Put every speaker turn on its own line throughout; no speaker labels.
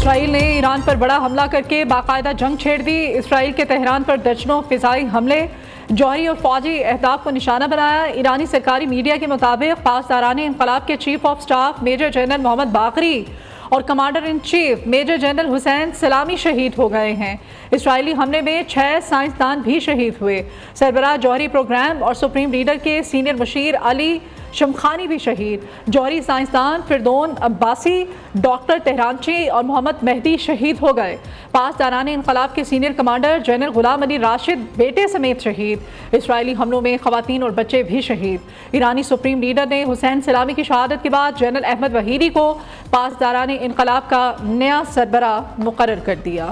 اسرائیل نے ایران پر بڑا حملہ کر کے باقاعدہ جنگ چھیڑ دی۔ اسرائیل کے تہران پر درجنوں فضائی حملے، جوہری اور فوجی اہداف کو نشانہ بنایا۔ ایرانی سرکاری میڈیا کے مطابق پاسداران انقلاب کے chief of staff major general Mohammad Bagheri اور commander in chief major general Hossein Salami شہید ہو گئے ہیں۔ اسرائیلی حملے میں 6 سائنسدان بھی شہید ہوئے۔ سربراہ جوہری پروگرام اور سپریم لیڈر کے سینئر مشیر علی شمخانی بھی شہید۔ جوہری سائنسدان فردون عباسی، ڈاکٹر تہرانچی اور محمد مہدی شہید ہو گئے۔ پاسداران انقلاب کے سینئر کمانڈر جنرل غلام علی راشد بیٹے سمیت شہید۔ اسرائیلی حملوں میں خواتین اور بچے بھی شہید۔ ایرانی سپریم لیڈر نے حسین سلامی کی شہادت کے بعد جنرل احمد وحیدی کو پاسداران انقلاب کا نیا سربراہ مقرر کر دیا۔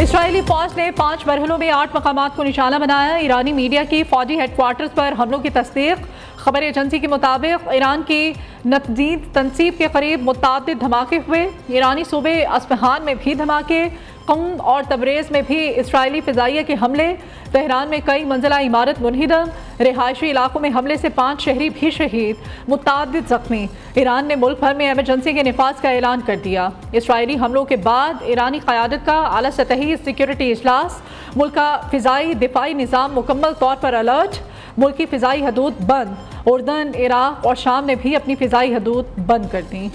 اسرائیلی فوج نے 5 مرحلوں میں 8 مقامات کو نشانہ بنایا۔ ایرانی میڈیا کی فوجی ہیڈ کوارٹرز پر حملوں کی تصدیق۔ خبر ایجنسی کے مطابق ایران کی نتنزید تنصیب کے قریب متعدد دھماکے ہوئے۔ ایرانی صوبے اصفہان میں بھی دھماکے، قم اور تبریز میں بھی اسرائیلی فضائیہ کے حملے، تہران میں کئی منزلہ عمارت منہدم، رہائشی علاقوں میں حملے سے 5 شہری بھی شہید، متعدد زخمی۔ ایران نے ملک بھر میں ایمرجنسی کے نفاذ کا اعلان کر دیا۔ اسرائیلی حملوں کے بعد ایرانی قیادت کا اعلیٰ سطحی سیکیورٹی اجلاس، ملک کا فضائی دفاعی نظام مکمل طور پر الرٹ، ملکی فضائی حدود بند۔ اردن، عراق اور شام نے بھی اپنی فضائی حدود بند کر دیں۔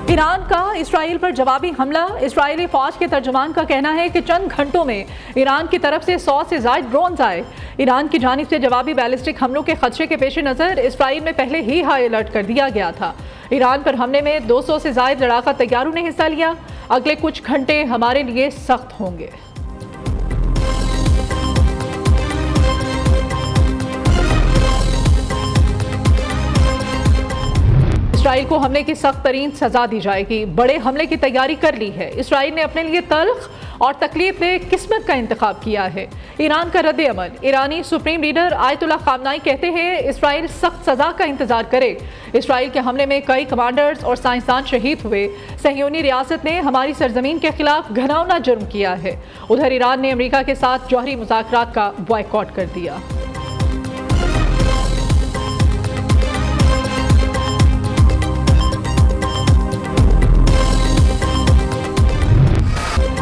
ایران کا اسرائیل پر جوابی حملہ۔ اسرائیلی فوج کے ترجمان کا کہنا ہے کہ چند گھنٹوں میں ایران کی طرف سے 100 سے زائد ڈرونز آئے۔ ایران کی جانب سے جوابی بیلسٹک حملوں کے خدشے کے پیش نظر اسرائیل میں پہلے ہی ہائی الرٹ کر دیا گیا تھا۔ ایران پر حملے میں 200 سے زائد لڑاکا طیاروں نے حصہ لیا۔ اگلے کچھ گھنٹے ہمارے لیے سخت ہوں گے۔ اسرائیل کو حملے کی سخت ترین سزا دی جائے گی۔ بڑے حملے کی تیاری کر لی ہے۔ اسرائیل نے اپنے لیے تلخ اور تکلیف دہ قسمت کا انتخاب کیا ہے۔ ایران کا رد عمل۔ ایرانی سپریم لیڈر آیت اللہ خامنائی کہتے ہیں اسرائیل سخت سزا کا انتظار کرے۔ اسرائیل کے حملے میں کئی کمانڈرز اور سائنسدان شہید ہوئے۔ صہیونی ریاست نے ہماری سرزمین کے خلاف گھناؤنا جرم کیا ہے۔ ادھر ایران نے امریکہ کے ساتھ جوہری مذاکرات کا بائیکاٹ کر دیا۔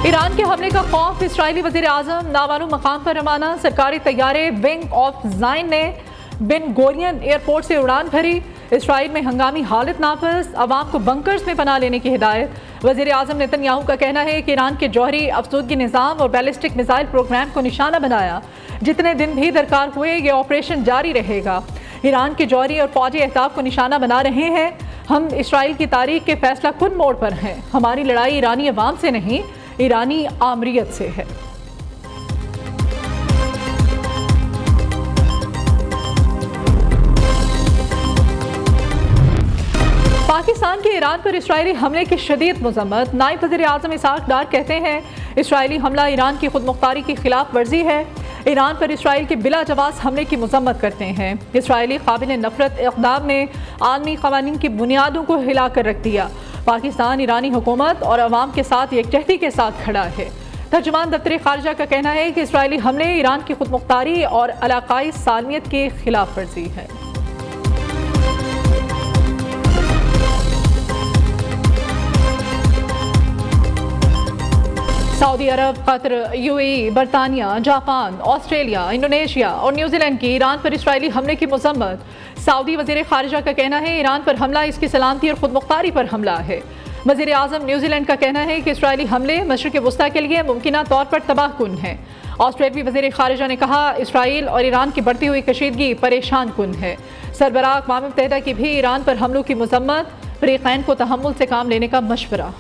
ایران کے حملے کا خوف، اسرائیلی وزیر اعظم نامعلوم مقام پر روانہ۔ سرکاری طیارے ونگ آف زائن نے بن گورین ایئرپورٹ سے اڑان بھری۔ اسرائیل میں ہنگامی حالت نافذ، عوام کو بنکرز میں پناہ لینے کی ہدایت۔ وزیر اعظم نتن یاہو کا کہنا ہے کہ ایران کے جوہری افزودگی نظام اور بیلسٹک میزائل پروگرام کو نشانہ بنایا۔ جتنے دن بھی درکار ہوئے یہ آپریشن جاری رہے گا۔ ایران کے جوہری اور فوجی اہداف کو نشانہ بنا رہے ہیں۔ ہم اسرائیل کی تاریخ کے فیصلہ کن موڑ پر ہیں۔ ہماری لڑائی ایرانی عوام سے نہیں، ایرانی آمریت سے ہے۔ پاکستان کے ایران پر اسرائیلی حملے کی شدید مذمت۔ نائب وزیر اعظم اسحاق ڈار کہتے ہیں اسرائیلی حملہ ایران کی خود مختاری کی خلاف ورزی ہے۔ ایران پر اسرائیل کے بلا جواز حملے کی مذمت کرتے ہیں۔ اسرائیلی قابل نفرت اقدام نے عالمی قوانین کی بنیادوں کو ہلا کر رکھ دیا۔ پاکستان ایرانی حکومت اور عوام کے ساتھ یکجہتی کے ساتھ کھڑا ہے۔ ترجمان دفتر خارجہ کا کہنا ہے کہ اسرائیلی حملے ایران کی خود مختاری اور علاقائی سالمیت کی خلاف ورزی ہے۔ سعودی عرب، قطر، UAE، برطانیہ، جاپان، آسٹریلیا، انڈونیشیا اور نیوزی لینڈ کی ایران پر اسرائیلی حملے کی مذمت۔ سعودی وزیر خارجہ کا کہنا ہے ایران پر حملہ اس کی سلامتی اور خود مختاری پر حملہ ہے۔ وزیر اعظم نیوزی لینڈ کا کہنا ہے کہ اسرائیلی حملے مشرق وسطیٰ کے لیے ممکنہ طور پر تباہ کن ہیں۔ آسٹریلوی وزیر خارجہ نے کہا اسرائیل اور ایران کی بڑھتی ہوئی کشیدگی پریشان کن ہے۔ سربراہ اقوام متحدہ کی بھی ایران پر حملوں کی مذمت، فریقین کو تحمل سے کام لینے کا مشورہ۔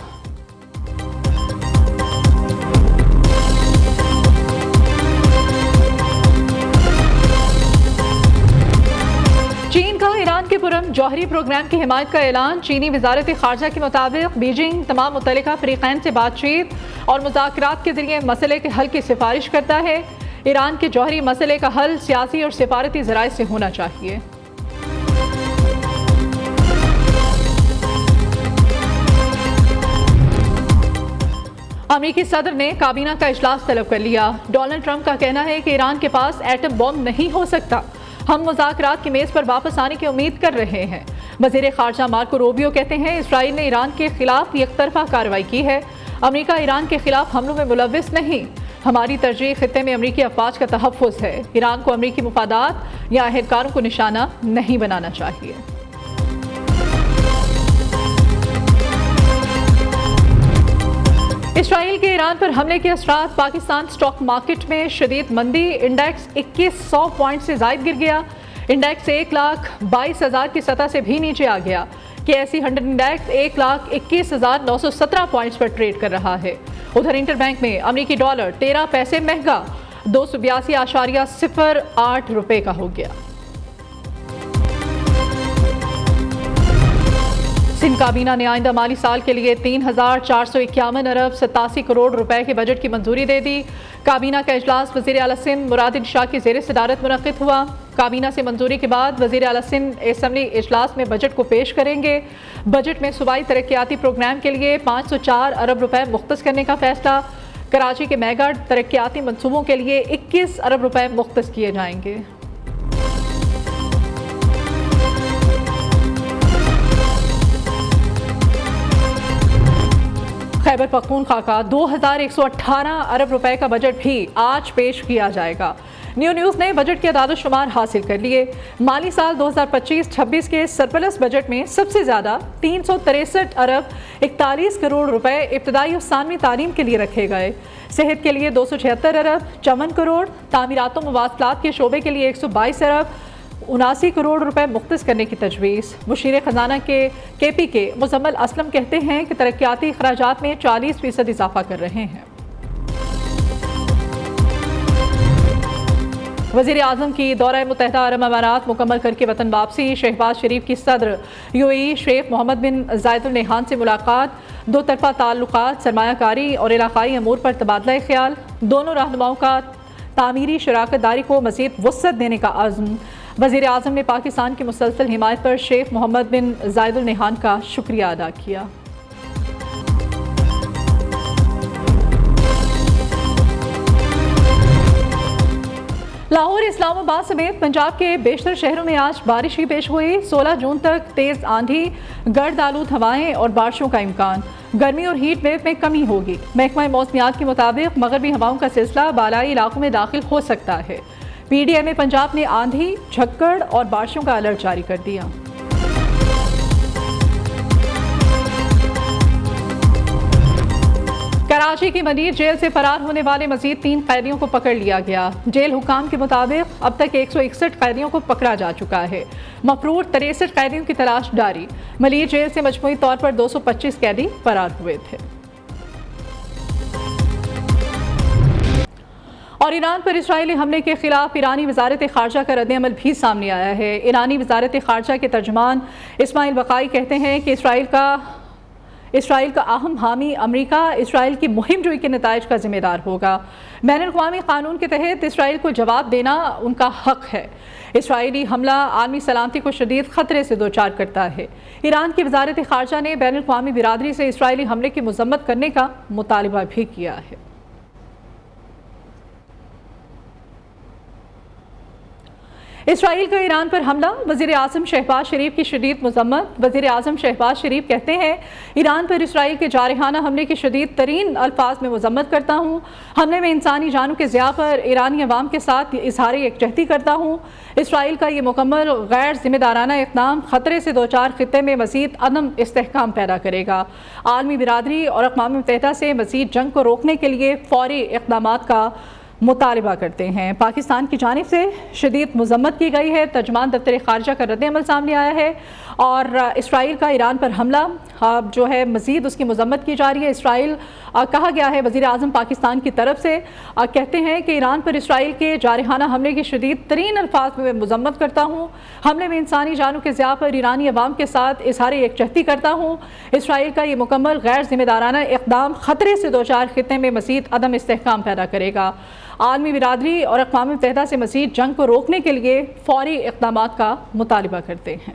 چین کا ایران کے پرامن جوہری پروگرام کی حمایت کا اعلان۔ چینی وزارت خارجہ کے مطابق بیجنگ تمام متعلقہ فریقین سے بات چیت اور مذاکرات کے ذریعے مسئلے کے حل کی سفارش کرتا ہے۔ ایران کے جوہری مسئلے کا حل سیاسی اور سفارتی ذرائع سے ہونا چاہیے۔ امریکی صدر نے کابینہ کا اجلاس طلب کر لیا۔ ڈونلڈ ٹرمپ کا کہنا ہے کہ ایران کے پاس ایٹم بم نہیں ہو سکتا، ہم مذاکرات کی میز پر واپس آنے کی امید کر رہے ہیں۔ وزیر خارجہ مارکو روبیو کہتے ہیں اسرائیل نے ایران کے خلاف یک طرفہ کارروائی کی ہے، امریکہ ایران کے خلاف حملوں میں ملوث نہیں، ہماری ترجیح خطے میں امریکی افواج کا تحفظ ہے، ایران کو امریکی مفادات یا اہلکاروں کو نشانہ نہیں بنانا چاہیے۔ اسرائیل کے ایران پر حملے کے اثرات، پاکستان سٹاک مارکیٹ میں شدید مندی، انڈیکس 2100 پوائنٹ سے زائد گر گیا، انڈیکس 1,22,000 کی سطح سے بھی نیچے آ گیا۔ KSE 100 انڈیکس 1,21,917 پوائنٹس پر ٹریڈ کر رہا ہے۔ ادھر انٹر بینک میں امریکی ڈالر 13 پیسے مہنگا 282.08 روپے کا ہو گیا۔ سندھ کابینہ نے آئندہ مالی سال کے لیے 3,451 ارب 87 کروڑ روپے کے بجٹ کی منظوری دے دی۔ کابینہ کا اجلاس وزیر اعلیٰ سندھ مراد شاہ کی زیر صدارت منعقد ہوا۔ کابینہ سے منظوری کے بعد وزیر اعلیٰ سندھ اسمبلی اجلاس میں بجٹ کو پیش کریں گے۔ بجٹ میں صوبائی ترقیاتی پروگرام کے لیے 504 ارب روپے مختص کرنے کا فیصلہ، کراچی کے میگا ترقیاتی منصوبوں کے لیے 21 ارب روپے مختص کیے جائیں گے۔ خیبر پختونخوا کا 2,118 ارب روپے کا بجٹ بھی آج پیش کیا جائے گا۔ نیوز نے بجٹ کے اعداد و شمار حاصل کر لیے۔ مالی سال 2025-26 کے سرپلس بجٹ میں سب سے زیادہ 363 ارب 41 کروڑ روپے ابتدائی اور ثانوی تعلیم کے لیے رکھے گئے، صحت کے لیے 276 ارب 54 کروڑ، تعمیرات و مواصلات کے شعبے کے لیے 122 ارب 79 کروڑ روپے مختص کرنے کی تجویز۔ مشیر خزانہ KP کے مزمل اسلم کہتے ہیں کہ ترقیاتی اخراجات میں 40% اضافہ کر رہے ہیں۔ وزیر اعظم کی دورہ متحدہ عرب امارات مکمل کر کے وطن واپسی، شہباز شریف کی صدر UAE شیخ محمد بن زائد ال نہیان سے ملاقات، دو طرفہ تعلقات، سرمایہ کاری اور علاقائی امور پر تبادلہ خیال، دونوں رہنماؤں کا تعمیری شراکت داری کو مزید وسعت دینے کا عزم۔ وزیر اعظم نے پاکستان کی مسلسل حمایت پر شیخ محمد بن زائد ال نہیان کا شکریہ ادا کیا۔ لاہور، اسلام آباد سمیت پنجاب کے بیشتر شہروں میں آج بارش بھی پیش ہوئی۔ 16 جون تک تیز آندھی، گرد آلود ہوائیں اور بارشوں کا امکان، گرمی اور ہیٹ ویو میں کمی ہوگی۔ محکمہ موسمیات کے مطابق مغربی ہواؤں کا سلسلہ بالائی علاقوں میں داخل ہو سکتا ہے۔ PDMA پنجاب نے آندھی، جھکڑ اور بارشوں کا الرٹ جاری کر دیا۔ کراچی کی منیر جیل سے فرار ہونے والے مزید 3 قیدیوں کو پکڑ لیا گیا۔ جیل حکام کے مطابق اب تک 161 قیدیوں کو پکڑا جا چکا ہے۔ مفرور 63 قیدیوں کی تلاش جاری۔ منیر جیل سے مجموعی طور پر 225 قیدی فرار ہوئے تھے۔ اور ایران پر اسرائیلی حملے کے خلاف ایرانی وزارت خارجہ کا رد عمل بھی سامنے آیا ہے۔ ایرانی وزارت خارجہ کے ترجمان اسماعیل بقائی کہتے ہیں کہ اسرائیل کا اہم حامی امریکہ اسرائیل کی مہم جوئی کے نتائج کا ذمہ دار ہوگا۔ بین الاقوامی قانون کے تحت اسرائیل کو جواب دینا ان کا حق ہے۔ اسرائیلی حملہ عالمی سلامتی کو شدید خطرے سے دوچار کرتا ہے۔ ایران کی وزارت خارجہ نے بین الاقوامی برادری سے اسرائیلی حملے کی مذمت کرنے کا مطالبہ بھی کیا ہے۔ اسرائیل کا ایران پر حملہ، وزیر اعظم شہباز شریف کی شدید مذمت۔ وزیر اعظم شہباز شریف کہتے ہیں ایران پر اسرائیل کے جارحانہ حملے کی شدید ترین الفاظ میں مذمت کرتا ہوں۔ حملے میں انسانی جانوں کے ضیاع پر ایرانی عوام کے ساتھ اظہار یکجہتی کرتا ہوں۔ اسرائیل کا یہ مکمل غیر ذمہ دارانہ اقدام خطرے سے دوچار خطے میں مزید عدم استحکام پیدا کرے گا۔ عالمی برادری اور اقوام متحدہ سے مزید جنگ کو روکنے کے لیے فوری اقدامات کا مطالبہ کرتے ہیں۔ پاکستان کی جانب سے شدید مذمت کی گئی ہے۔ ترجمان دفتر خارجہ کا رد عمل سامنے آیا ہے اور اسرائیل کا ایران پر حملہ جو ہے مزید اس کی مذمت کی جا رہی ہے۔ اسرائیل کہا گیا ہے، وزیر اعظم پاکستان کی طرف سے کہتے ہیں کہ ایران پر اسرائیل کے جارحانہ حملے کی شدید ترین الفاظ میں مذمت کرتا ہوں۔ حملے میں انسانی جانوں کے ضیاع پر ایرانی عوام کے ساتھ اظہار یکجہتی کرتا ہوں۔ اسرائیل کا یہ مکمل غیر ذمہ دارانہ اقدام خطرے سے دوچار خطے میں مزید عدم استحکام پیدا کرے گا۔ عالمی برادری اور اقوام متحدہ سے مزید جنگ کو روکنے کے لیے فوری اقدامات کا مطالبہ کرتے ہیں۔